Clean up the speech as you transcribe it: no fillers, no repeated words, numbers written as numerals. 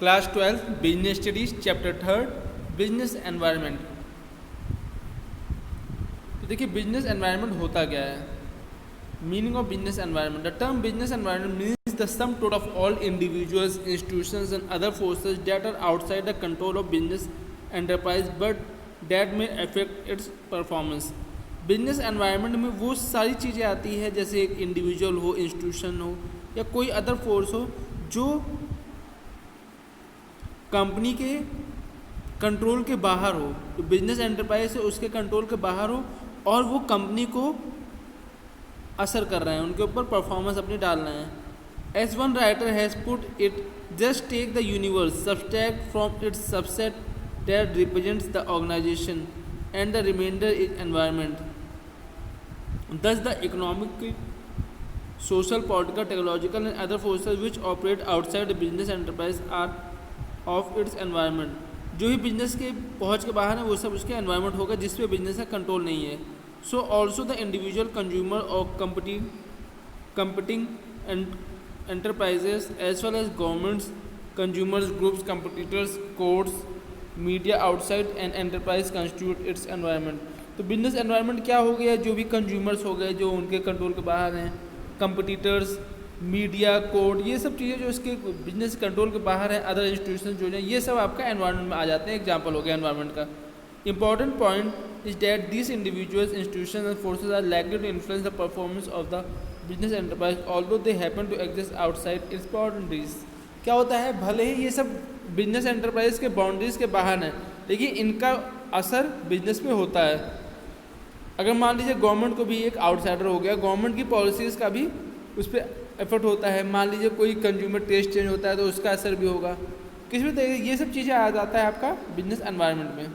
Class 12 business studies chapter 3 business environment. तो देखिए business environment होता क्या है। Meaning of business environment, the term business environment means the sum total of all individuals, institutions and other forces that are outside the control of business enterprise but that may affect its performance. Business environment में वो सारी चीज़ें आती है जैसे एक individual हो, institution हो या कोई अदर फोर्स हो जो कंपनी के कंट्रोल के बाहर हो, जो बिजनेस एंटरप्राइज है उसके कंट्रोल के बाहर हो और वो कंपनी को असर कर रहे हैं, उनके ऊपर परफॉर्मेंस अपनी डाल रहे हैं। As one writer has put it, just take the universe subtract from its subset that represents the organisation and the remainder is environment. Thus the economic, social, political, technological and other forces which operate outside the business enterprise are of its environment। जो ही business के पहुंच के बाहर है वो सब उसके environment होगा जिस पे बिजनेस का कंट्रोल नहीं है। So also the individual consumer और competing enterprises as well as governments, consumers groups, competitors, courts, media outside an enterprise constitute its environment। तो बिजनेस एनवायरनमेंट क्या हो गया, जो भी कंज्यूमर्स हो गए जो उनके कंट्रोल के बाहर हैं, कंपटीटर्स, मीडिया, कोर्ट, ये सब चीज़ें जो इसके बिजनेस कंट्रोल के बाहर हैं, अदर इंस्टीट्यूशन जो हैं, ये सब आपका एनवायरनमेंट में आ जाते हैं। एग्जांपल हो गया एनवायरनमेंट का। Important point is that this individuals, institution and forces are likely to influence the performance of the business enterprise although they happen to exist outside its boundaries. क्या होता है, भले ही ये सब बिजनेस एंटरप्राइज के बाउंड्रीज के बाहर हैं लेकिन इनका असर बिजनेस पे होता है। अगर मान लीजिए गवर्नमेंट को भी एक आउटसाइडर हो गया, गवर्नमेंट की पॉलिसीज़ का भी उस पर एफर्ट होता है। मान लीजिए कोई कंज्यूमर टेस्ट चेंज होता है तो उसका असर भी होगा। किस भी तरीके ये सब चीज़ें आ जाता है आपका बिजनेस एनवायरनमेंट में।